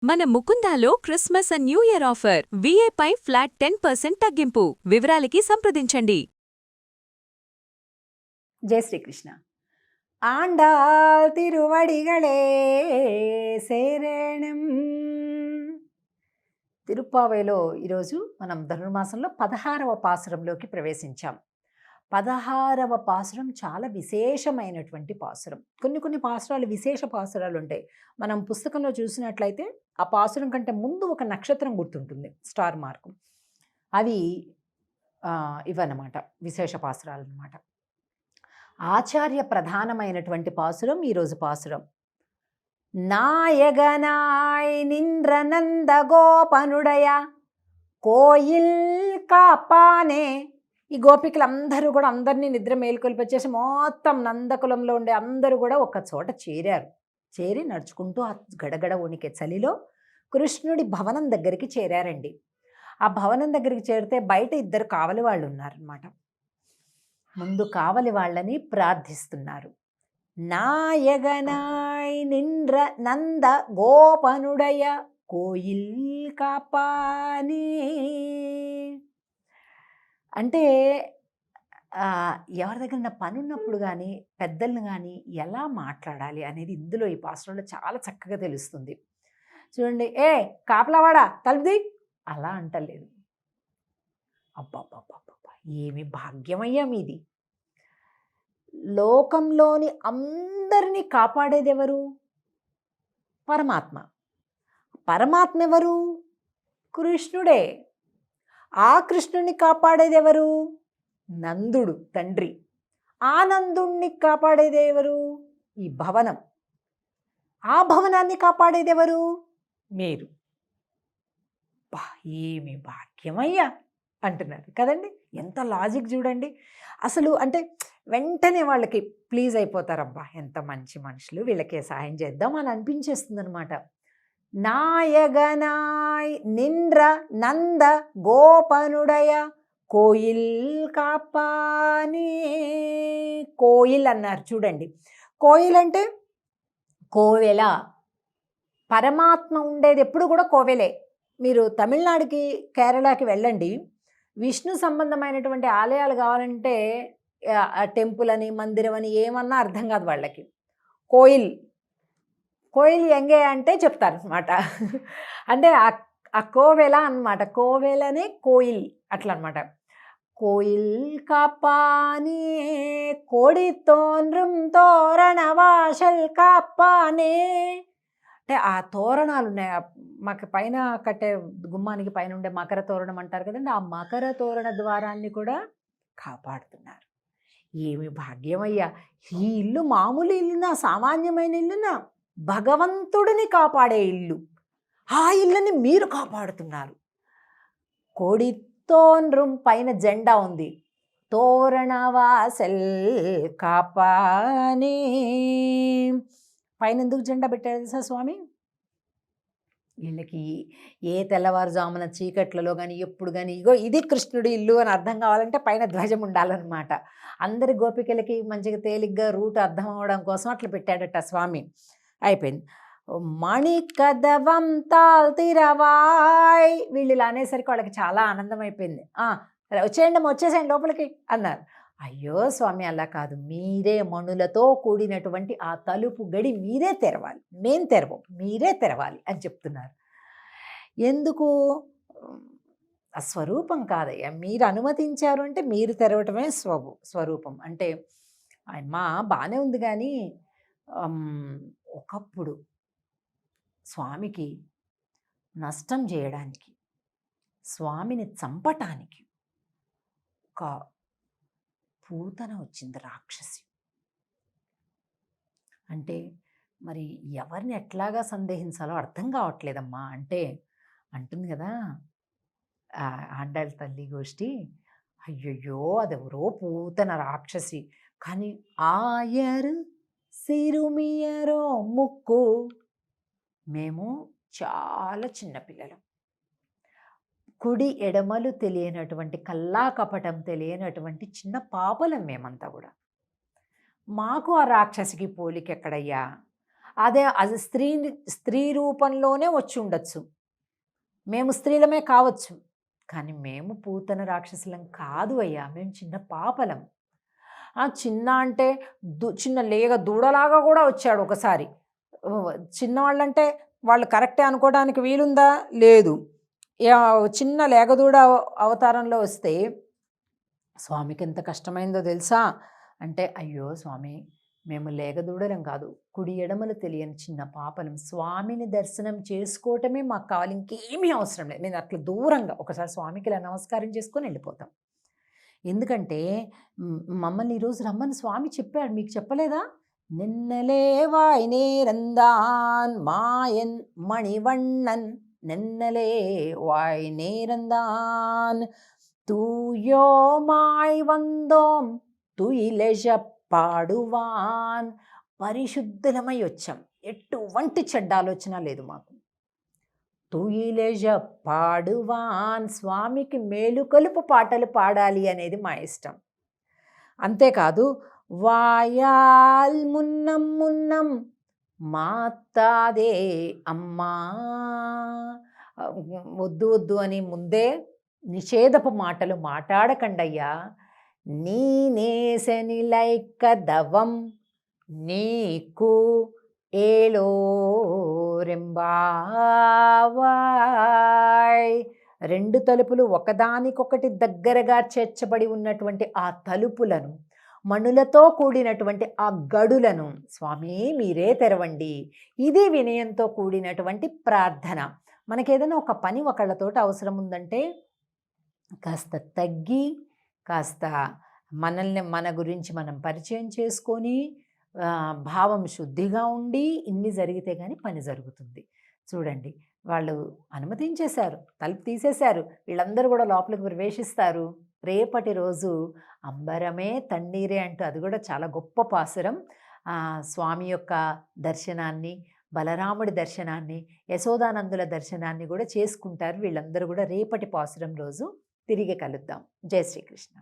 మన ముకుందాలో Christmas and new year offer విఏపై ఫ్లాట్ 10% తగ్గింపు. వివరాలకి సంప్రదించండి. జై శ్రీకృష్ణ. ఆండాల్ తిరువడిగళే శరణం. తిరుప్పావైలో ఈరోజు మనం ధనుర్మాసంలో 16వ పాసురంలోకి ప్రవేశించాం. 16వ పాసురం చాలా విశేషమైనటువంటి పాసురం. కొన్ని పాసురాలు విశేష పాసురాలు ఉంటాయి. మనం పుస్తకంలో చూసినట్లయితే ఆ పాసురం కంటే ముందు ఒక నక్షత్రం గుర్తుంటుంది, స్టార్ మార్కు. అవి ఇవన్నమాట విశేష పాసురాలు అన్నమాట. ఆచార్య ప్రధానమైనటువంటి పాసురం ఈరోజు పాసురం. నాయగనాయ్ నింద్రనంద గోపనుడయ కోయిల్ కాపానే. ఈ గోపికలందరూ కూడా అందరినీ నిద్ర మేలుకొల్పొచ్చేసి మొత్తం నందకులంలో ఉండే అందరూ కూడా ఒక చోట చేరారు. చేరి నడుచుకుంటూ ఆ గడగడ వణికే చలిలో కృష్ణుడి భవనం దగ్గరికి చేరారండి. ఆ భవనం దగ్గరికి చేరితే బయట ఇద్దరు కావలి వాళ్ళు ఉన్నారనమాట. ముందు కావలి వాళ్ళని ప్రార్థిస్తున్నారు. నాయగనాయ్ నింద్ర నంద గోపనుడయ కోయిల్ కాపానే. అంటే ఎవరి దగ్గర పని ఉన్నప్పుడు కానీ పెద్దలను కానీ ఎలా మాట్లాడాలి అనేది ఇందులో ఈ పాత్రలో చాలా చక్కగా తెలుస్తుంది. చూడండి, ఏ కాపలావాడా తలుపుది అలా అంటలేదు. అబ్బాబ్బాబ్బా, ఏమి భాగ్యమయ్యా మీది. లోకంలోని అందరినీ కాపాడేది ఎవరు? పరమాత్మ. పరమాత్మ ఎవరు? కృష్ణుడే. ఆ కృష్ణుని కాపాడేది ఎవరు? నందుడు తండ్రి. ఆ నందుణ్ణి కాపాడేది ఎవరు? ఈ భవనం. ఆ భవనాన్ని కాపాడేది ఎవరు? మీరు. ఏమి భాగ్యమయ్యా అంటున్నారు కదండి. ఎంత లాజిక్ చూడండి అసలు. అంటే వెంటనే వాళ్ళకి ప్లీజ్ అయిపోతారబ్బా, ఎంత మంచి మనుషులు, వీళ్ళకే సాయం చేద్దాం అని అనిపించేస్తుంది అనమాట. నాయగనాయ్ నింద్ర నంద గోపనుడయ కోయిల్ కాపానే. కోయిల్ అన్నారు చూడండి. కోయిల్ అంటే కోవెల. పరమాత్మ ఉండేది ఎప్పుడు కూడా కోవెలే. మీరు తమిళనాడుకి కేరళకి వెళ్ళండి, విష్ణు సంబంధమైనటువంటి ఆలయాలు కావాలంటే టెంపుల్ అని మందిరం అని ఏమన్నా అర్థం కాదు వాళ్ళకి. కోయిల్ కోయిల్ ఎంగే అంటే చెప్తారు అనమాట. అంటే ఆ కోవెల అనమాట. కోవెలనే కోయిల్ అట్లా అనమాట. కోయిల్ కాపానే కోడి తోన్రం తోరణ వాషల్ కాపానే. అంటే ఆ తోరణాలు ఉన్నాయి, మాకు పైన కట్టే గుమ్మానికి పైన ఉండే మకర తోరణం అంటారు కదండి. ఆ మకర తోరణ ద్వారాన్ని కూడా కాపాడుతున్నారు. ఏమి భాగ్యమయ్యా. ఈ ఇల్లు మామూలు ఇల్లునా, సామాన్యమైన ఇల్లునా? భగవంతుడిని కాపాడే ఇల్లు. ఆ ఇల్లుని మీరు కాపాడుతున్నారు. కోడితోన్రం పైన జెండా ఉంది. తోరణవాసల్ కాపానే. పైన ఎందుకు జెండా పెట్టారు తెలుసా స్వామి? వీళ్ళకి ఏ తెల్లవారుజామున చీకట్లలో కానీ ఎప్పుడు కానీ ఇగో ఇది కృష్ణుడి ఇల్లు అని అర్థం కావాలంటే పైన ధ్వజం ఉండాలన్నమాట. అందరి గోపికలకి మంచిగా తేలిగ్గా రూట్ అర్థం అవడం కోసం అట్లా పెట్టాడట స్వామి. అయిపోయింది. మణి కదవం తాల్ తిరవాయ్. వీళ్ళు ఇలా అనేసరికి వాళ్ళకి చాలా ఆనందం అయిపోయింది. వచ్చేయండి వచ్చేసేయండి లోపలికి అన్నారు. అయ్యో స్వామి అలా కాదు, మీరే మణులతో కూడినటువంటి ఆ తలుపు గడి మీరే తెరవాలి, నేను తెరవం, మీరే తెరవాలి అని చెప్తున్నారు. ఎందుకు? ఆ స్వరూపం కాదయ్యా, మీరు అనుమతించారు అంటే మీరు తెరవటమే స్వరూపం. అంటే మా బాగానే ఉంది కానీ ఒకప్పుడు స్వామికి నష్టం చేయడానికి, స్వామిని చంపటానికి ఒక పూతన వచ్చింది, రాక్షసి. అంటే మరి ఎవరిని ఎట్లాగా సందేహించాలో అర్థం కావట్లేదమ్మా. అంటే అంటుంది కదా ఆండాళ్ళ తల్లి గోష్ఠి, అయ్యయ్యో అదెవరో పూతన రాక్షసి. కానీ ఆయరు సిరుమియరో ముక్కు, మేము చాలా చిన్నపిల్లలం, కుడి ఎడమలు తెలియనటువంటి, కల్లా కపటం తెలియనటువంటి చిన్న పాపలం మేమంతా కూడా. మాకు ఆ రాక్షసికి పోలికెక్కడయ్యా? అది స్త్రీ రూపంలోనే వచ్చి ఉండొచ్చు. మేము స్త్రీలమే కావచ్చు. కానీ మేము పూతన రాక్షసులం కాదు అయ్యా. మేము చిన్న పాపలం. చిన్న అంటే చిన్న లేగ దూడలాగా కూడా వచ్చాడు ఒకసారి. చిన్నవాళ్ళంటే వాళ్ళు కరెక్టే అనుకోవడానికి వీలుందా? లేదు. చిన్న లేగదూడ అవతారంలో వస్తే స్వామికి ఎంత కష్టమైందో తెలుసా? అంటే అయ్యో స్వామి, మేము లేగదూడలం కాదు, కుడి ఎడమలు తెలియని చిన్న పాపలం. స్వామిని దర్శనం చేసుకోవటమే మాకు కావాలి, ఇంకేమీ అవసరం లేదు. నేను అట్లా దూరంగా ఒకసారి స్వామికి ఇలా నమస్కారం చేసుకొని వెళ్ళిపోతాం. ఎందుకంటే మమ్మల్ని ఈరోజు రమ్మని స్వామి చెప్పాడు, మీకు చెప్పలేదా? నిన్నలే వాయ్ నేరందాన్ మాయన్ మణివண்ணన్, నిన్నలే వాయ్ నేరందాన్ తూయోమాయ్ వందోం తుయిలెజ పాడువాన్. పరిశుద్ధులమై వచ్చాం, ఎటువంటి చెడ్డ ఆలోచన లేదు మాకు. తుయిలెజ పాడువాన్, స్వామికి మేలుకొలుపు పాటలు పాడాలి అనేది మా ఇష్టం. అంతేకాదు వాయాల్ మున్నం మున్నం మాతాదే అమ్మా, వద్దు వద్దు అని ముందే నిషేధపు మాటలు మాట్లాడకండయ్యా. నీ నేసని లైక దవం నీకు ఏలో రెంబావాయ్. రెండు తలుపులు ఒకదానికొకటి దగ్గరగా చేర్చబడి ఉన్నటువంటి ఆ తలుపులను, మణులతో కూడినటువంటి ఆ గడులను స్వామి మీరే తెరవండి. ఇది వినయంతో కూడినటువంటి ప్రార్థన. మనకేదైనా ఒక పని ఒకళ్ళతోటి అవసరం ఉందంటే కాస్త తగ్గి, కాస్త మన గురించి మనం పరిచయం చేసుకొని, భావం శుద్ధిగా ఉండి ఇన్ని జరిగితే కానీ పని జరుగుతుంది. చూడండి, వాళ్ళు అనుమతించేశారు, తలుపు తీసేశారు, వీళ్ళందరూ కూడా లోపలికి ప్రవేశిస్తారు. రేపటి రోజు అంబరమే తన్నీరే అంటూ, అది కూడా చాలా గొప్ప పాసురం. స్వామి యొక్క దర్శనాన్ని, బలరాముడి దర్శనాన్ని, యశోదానందుల దర్శనాన్ని కూడా చేసుకుంటారు వీళ్ళందరూ కూడా. రేపటి పాసురం రోజు తిరిగి కలుద్దాం. జై శ్రీకృష్ణ.